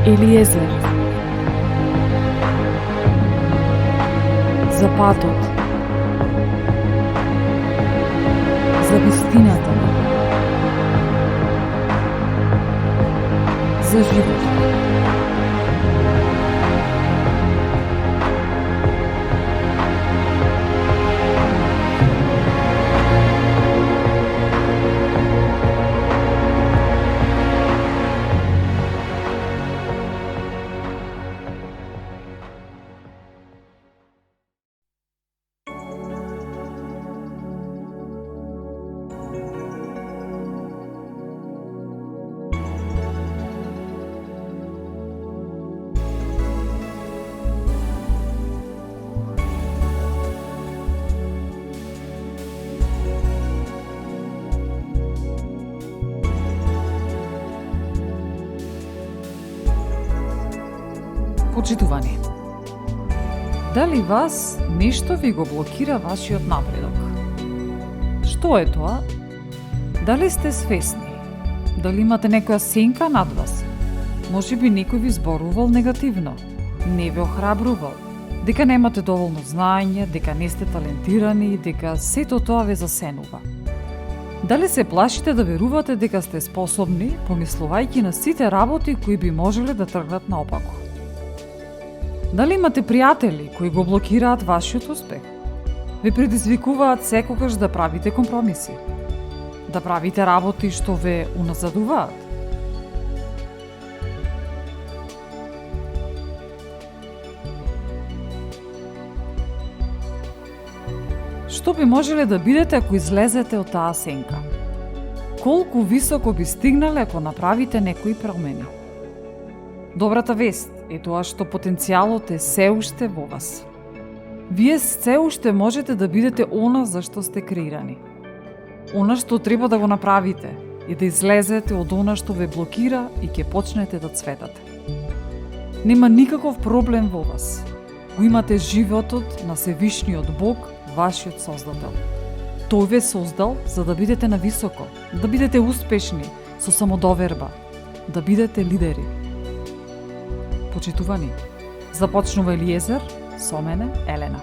Елиезер, за патот, за вистината, за живот. Почитувани, дали вас нешто ви го блокира вашиот напредок? Што е тоа? Дали сте свесни? Дали имате некоја сенка над вас? Можеби некој ви зборувал негативно, не ве охрабрувал, дека немате доволно знаење, дека не сте талентирани, дека сето тоа ве засенува. Дали се плашите да верувате дека сте способни, помислувајќи на сите работи кои би можеле да тргнат наопако? Дали имате пријатели кои го блокираат вашиот успех? Ве предизвикуваат секогаш да правите компромиси, да правите работи што ве уназадуваат? Што би можеле да бидете ако излезете од таа сенка? Колку високо би стигнале ако направите некои промени? Добрата вест е тоа што потенцијалот е се уште во вас. Вие се уште можете да бидете она за што сте креирани. Она што треба да го направите и да излезете од она што ве блокира и ќе почнете да цветате. Нема никаков проблем во вас. Го имате животот на Севишниот Бог, вашиот Создател. Тој ве создал за да бидете на високо, да бидете успешни, со самодоверба, да бидете лидери. Почитувани, започнува Елиезер, со мене Елена.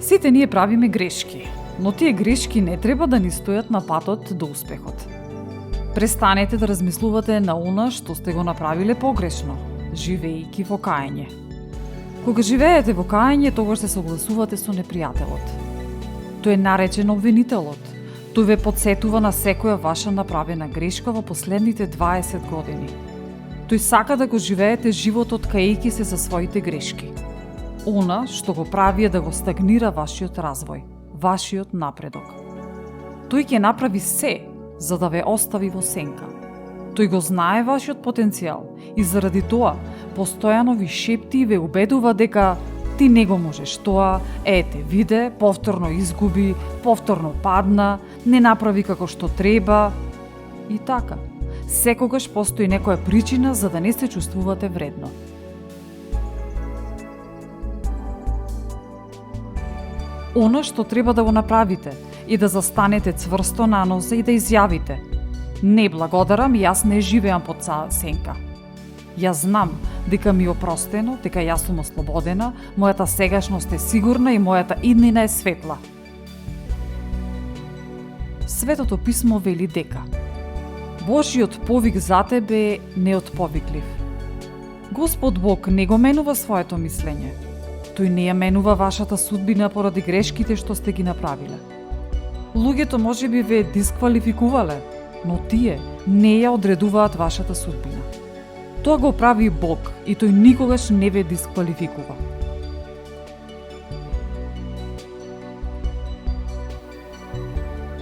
Сите ние правиме грешки, но тие грешки не треба да ни стојат на патот до успехот. Престанете да размислувате на она што сте го направиле погрешно, живеејќи во каење. Кога живеете во каење, тогаш се согласувате со непријателот. Тој е наречен обвинителот. Тој ве потсетува на секоја ваша направена грешка во последните 20 години. Тој сака да го живеете животот каејќи се за своите грешки. Она што го прави е да го стагнира вашиот развој, вашиот напредок. Тој ќе направи се за да ве остави во сенка. Тој го знае вашиот потенцијал и заради тоа постојано ви шепти и ве убедува дека ти не го можеш тоа, ете виде, повторно изгуби, повторно падна, не направи како што треба и така. Секогаш постои некоја причина за да не се чувствувате вредно. Она што треба да го направите и да застанете цврсто на нозе и да изјавите: не благодарам, јас не живеам под цаа сенка. Јас знам дека ми е опростено, дека јас сум ослободена, мојата сегашност е сигурна и мојата иднина е светла. Светото писмо вели дека Божиот повик за тебе е неотповиклив. Господ Бог не го менува своето мислење. Тој не ја менува вашата судбина поради грешките што сте ги направиле. Луѓето можеби ве дисквалификувале, но тие не ја одредуваат вашата судбина. Тоа го прави Бог и тој никогаш не ве дисквалификува.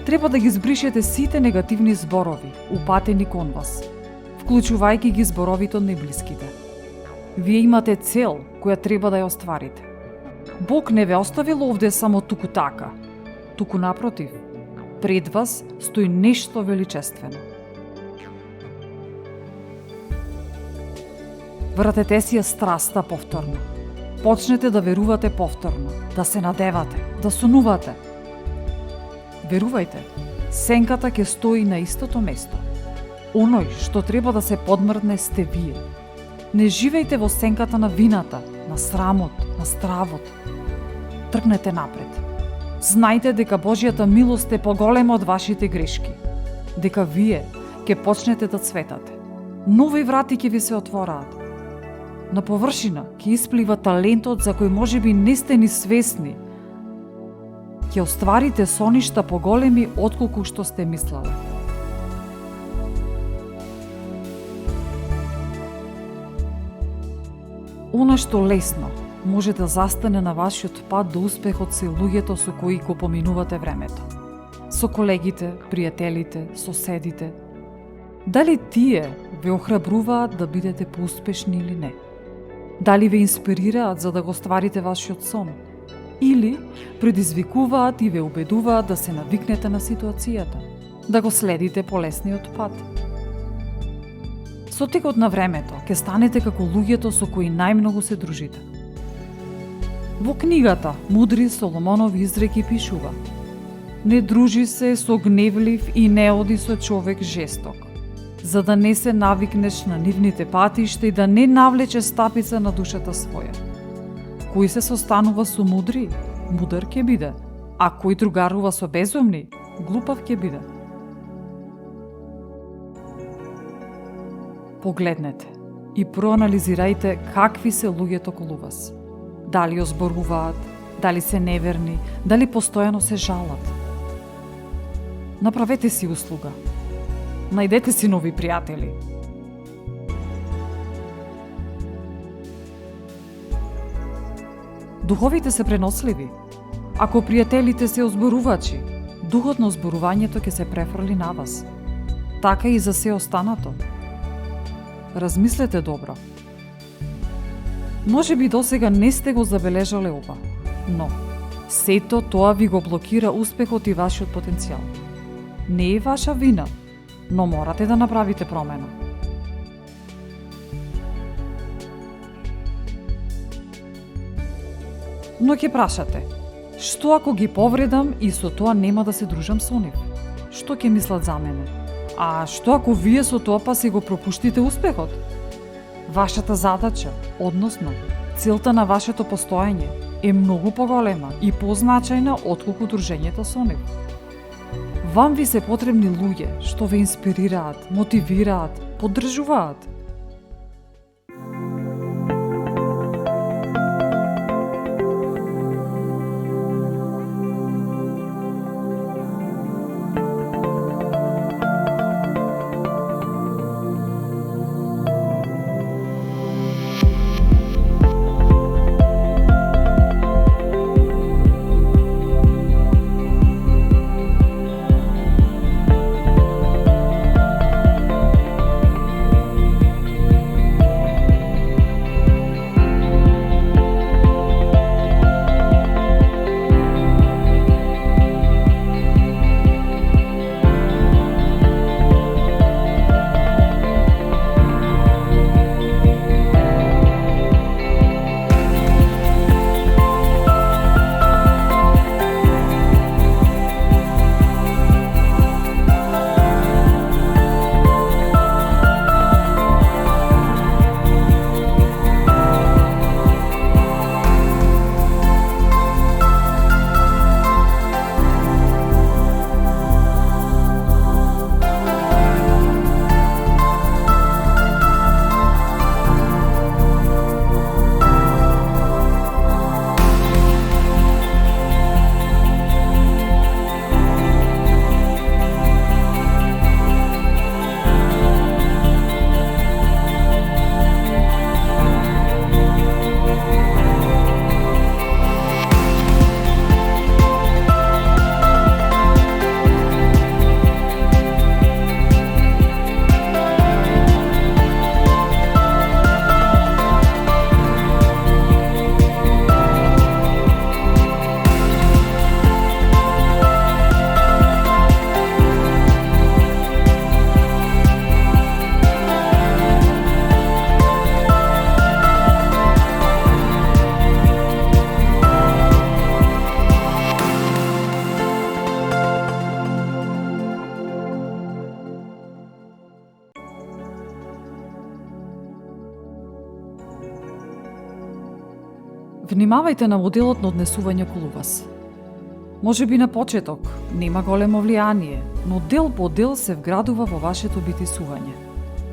Треба да ги збришете сите негативни зборови, упатени кон вас, вклучувајќи ги зборовите од најблиските. Вие имате цел која треба да ја остварите. Бог не ве оставил овде само туку така, туку напротив, пред вас стои нешто величествено. Вратете си ја страста повторно. Почнете да верувате повторно, да се надевате, да сонувате. Верувајте, сенката ќе стои на истото место. Оној што треба да се подмрдне сте вие. Не живејте во сенката на вината, на срамот, на стравот. Тргнете напред. Знајте дека Божјата милост е поголема од вашите грешки. Дека вие ќе почнете да цветате. Нови врати ќе ви се отвораат. На површина ќе исплива талентот за кој можеби не сте ни свесни. Ќе остварите соништа поголеми отколку што сте мислеле. Она што лесно може да застане на вашиот пат до успехот се луѓето со кои го поминувате времето. Со колегите, пријателите, соседите. Дали тие ве охрабруваат да бидете поуспешни или не? Дали ве инспирираат за да го стварите вашиот сон? Или предизвикуваат и ве убедуваат да се навикнете на ситуацијата, да го следите по лесниот пат? Со текот на времето ќе станете како луѓето со кои најмногу се дружите. Во книгата Мудри Соломонови изреки пишува: не дружи се со гневлив и не оди со човек жесток, за да не се навикнеш на нивните патишта и да не навлече стапица на душата своја. Кој се состанува со мудри, мудар ќе биде, а кој другарува со безумни, глупав ќе биде. Погледнете и проанализирајте какви се луѓето околу вас. Дали озборуваат, дали се неверни, дали постојано се жалат. Направете си услуга. Најдете си нови пријатели. Духовите се преносливи. Ако пријателите се озборувачи, духот на озборувањето ќе се префрли на вас. Така и за се останато. Размислете добро. Може би досега не сте го забележале ова, но сето тоа ви го блокира успехот и вашиот потенцијал. Не е ваша вина, но морате да направите промена. Но ќе прашате, што ако ги повредам и со тоа нема да се дружам со нив? Што ќе мислат за мене? А што ако вие со тоа па си го пропуштите успехот? Вашата задача, односно, целта на вашето постоење е многу поголема и позначајна отколку дружењето со нив. Вам ви се потребни луѓе што ве инспирираат, мотивираат, поддржуваат. Внимавајте на моделот на однесување околу вас. Може би на почеток нема големо влијание, но дел по дел се вградува во вашето битисување.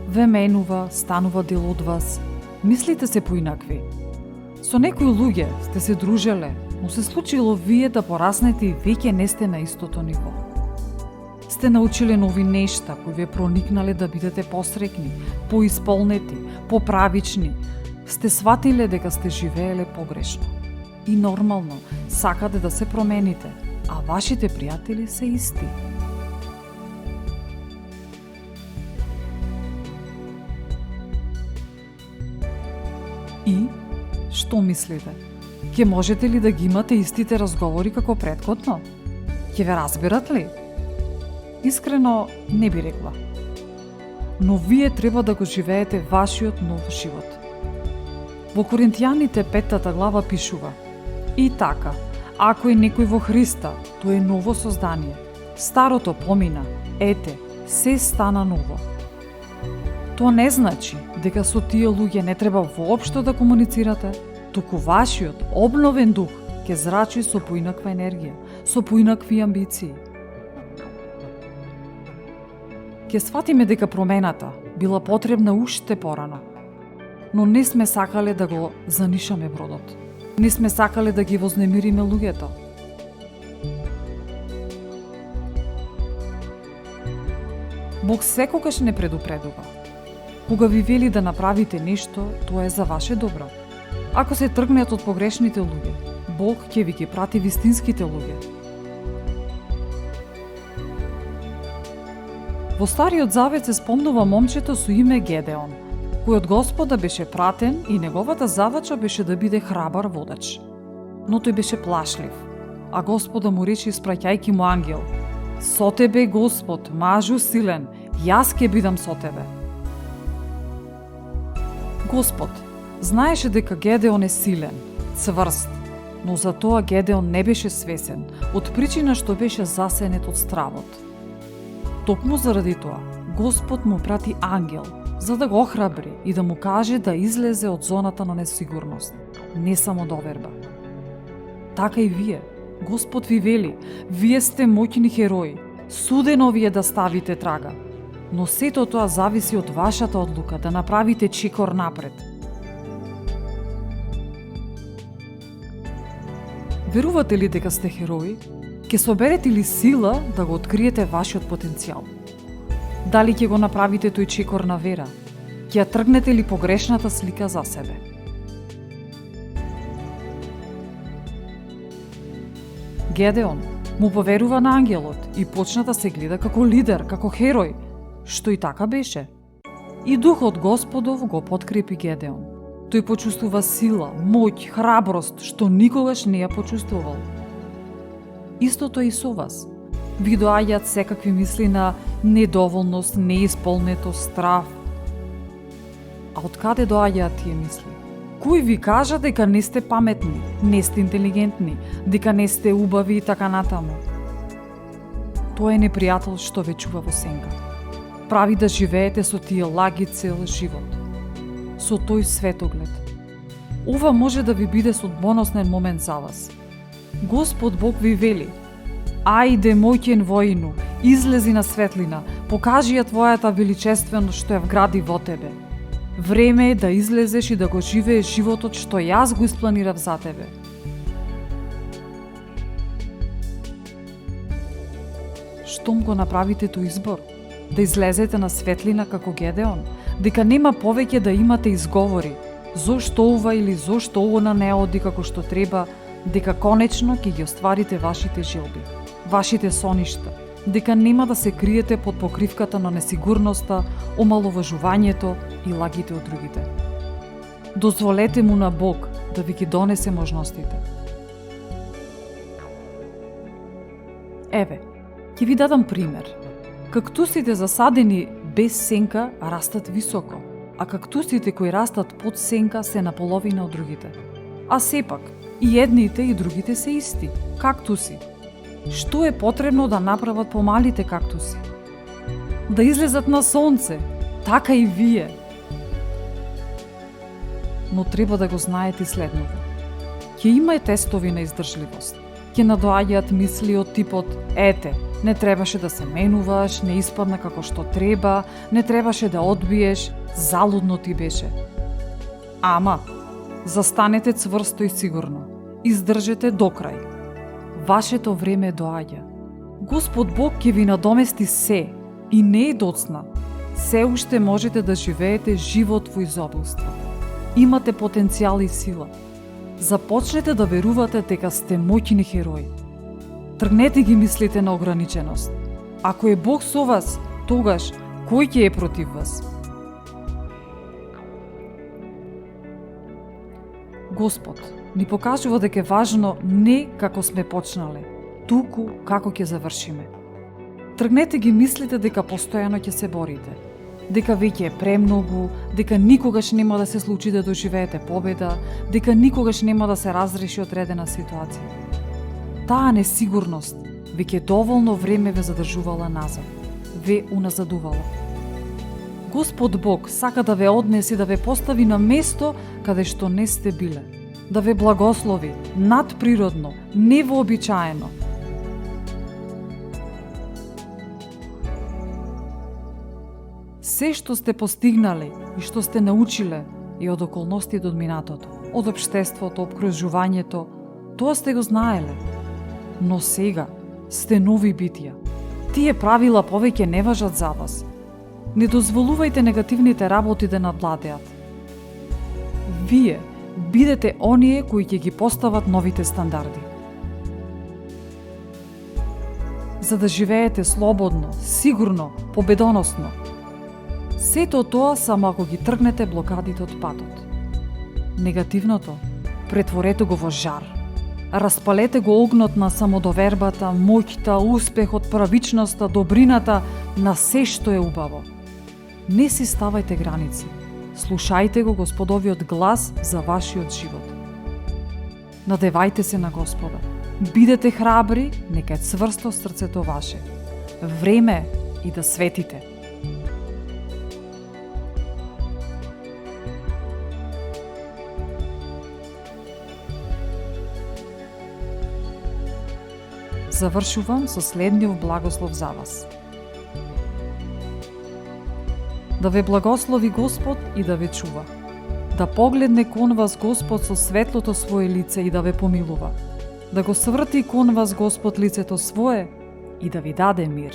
Ве менува, станува дел од вас, мислите се поинакви. Со некои луѓе сте се дружеле, но се случило вие да пораснете и веќе не сте на истото ниво. Сте научиле нови нешта кои ве проникнале да бидете посрекни, поисполнети, поправични. Сте сватиле дека сте живееле погрешно. И нормално, сакате да се промените, а вашите пријатели се исти. И, што мислите? Ќе можете ли да ги имате истите разговори како претходно? Ќе ве разберат ли? Искрено, не би рекла. Но вие треба да го живеете вашиот нов живот. Во Коринтијаните 5 глава пишува: И така, ако е некој во Христа, тој е ново создание. Старото помина, ете, се стана ново. Тоа не значи дека со тие луѓе не треба воопшто да комуницирате, туку вашиот обновен дух ќе зрачи со поинаква енергија, со поинакви амбиции. Ќе сватиме дека промената била потребна уште порано, но не сме сакале да го занишаме бродот. Не сме сакале да ги вознемириме луѓето. Бог секогаш не предупредува. Кога ви вели да направите нешто, тоа е за ваше добро. Ако се тргнете од погрешните луѓе, Бог ќе ви ги прати вистинските луѓе. Во Стариот Завет се спомнува момчето со име Гедеон, кој од Господа беше пратен и неговата задача беше да биде храбар водач. Но тој беше плашлив, а Господа му рече испраќајќи му ангел: Со тебе, Господ, мажу силен, јас ќе бидам со тебе. Господ знаеше дека Гедеон е силен, цврст, но за тоа Гедеон не беше свесен, од причина што беше засенет од стравот. Токму заради тоа, Господ му прати ангел, за да го охрабри и да му каже да излезе од зоната на несигурност, не само доверба. Така и вие, Господ ви вели, вие сте моќни херои, судено ви е да ставите трага, но сето тоа зависи од вашата одлука да направите чекор напред. Верувате ли дека сте херои? Ке соберете ли сила да го откриете вашиот потенцијал? Дали ќе го направите тој чекор на вера? Ќе ја тргнете ли погрешната слика за себе? Гедеон му поверува на ангелот и почна да се гледа како лидер, како херој, што и така беше. И Духот Господов го подкрепи Гедеон. Тој почувствува сила, моќ, храброст, што никогаш не ја почувствувал. Истото е и со вас. Ви доаѓаат секакви мисли на недоволност, неисполнетост, страв. А од каде доаѓаат тие мисли? Кој ви кажа дека не сте паметни, не сте интелигентни, дека не сте убави и така натаму? Тоа е непријател што ве чува во сенка. Прави да живеете со тие лаги цел живот. Со тој светоглед. Ова може да ви биде судбоносен момент за вас. Господ Бог ви вели: Ајде, моќен воину, излези на светлина, покажи ја твојата величественост што ја вгради во тебе. Време е да излезеш и да го живееш животот што јас го испланирав за тебе. Штом го направите тој избор, да излезете на светлина како Гедеон, дека нема повеќе да имате изговори, зошто ова или зошто она не оди како што треба, дека конечно ќе ги остварите вашите желби, вашите соништа, дека нема да се криете под покривката на несигурноста, омаловажувањето и лагите од другите. Дозволете му на Бог да ви ги донесе можностите. Еве, ќе ви дадам пример. Кактусите засадени без сенка растат високо, а кактусите кои растат под сенка се наполовина од другите. А сепак, и едните и другите се исти, кактуси. Што е потребно да направат помалите кактуси? Да излезат на сонце, така и вие. Но треба да го знаете следното. Ќе има и тестови на издржливост. Ќе надоаѓаат мисли од типот: ете, не требаше да се менуваш, не испадна како што треба, не требаше да одбиеш, залудно ти беше. Ама, застанете цврсто и сигурно. Издржете до крај. Вашето време доаѓа. Господ Бог ќе ви надомести се и не е доцна. Се уште можете да живеете живот во изобилство. Имате потенцијал и сила. Започнете да верувате дека сте моќни херои. Тргнете ги мислите на ограниченост. Ако е Бог со вас, тогаш кој ќе е против вас? Господ ни покажува дека е важно не како сме почнале, туку како ќе завршиме. Тргнете ги мислите дека постојано ќе се борите, дека веќе е премногу, дека никогаш нема да се случи да доживеете победа, дека никогаш нема да се разреши одредена ситуација. Таа несигурност веќе доволно време ве задржувала назад, ве уназадувала. Господ Бог сака да ве однесе, да ве постави на место каде што не сте биле, да ве благослови надприродно, невообичаено. Се што сте постигнале и што сте научиле и од околности од минатото, од општеството, обкружувањето, тоа сте го знаеле. Но сега сте нови битија. Тие правила повеќе не важат за вас. Не дозволувајте негативните работи да надвладеат. Вие бидете оние кои ќе ги постават новите стандарди. За да живеете слободно, сигурно, победоносно. Сето тоа само ако ги тргнете блокадите од патот. Негативното претворете го во жар. Распалете го огнот на самодовербата, моќта, успехот, правичноста, добрината, на се што е убаво. Не си ставајте граници. Слушајте го Господовиот глас за вашиот живот. Надевајте се на Господа. Бидете храбри, нека е цврсто срцето ваше. Време и да светите. Завршувам со следниот благослов за вас. Да ве благослови Господ и да ве чува. Да погледне кон вас Господ со светлото свое лице и да ве помилува. Да го сврти кон вас Господ лицето свое и да ви даде мир.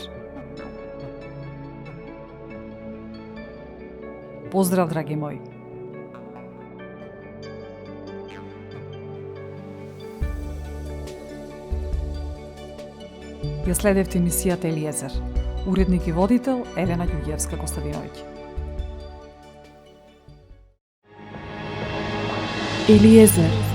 Поздрав, драги мои! Ја следевте емисијата Елиезер. Уредник и водител Елена Ѓуѓевска-Костадиновиќ. Елиезер.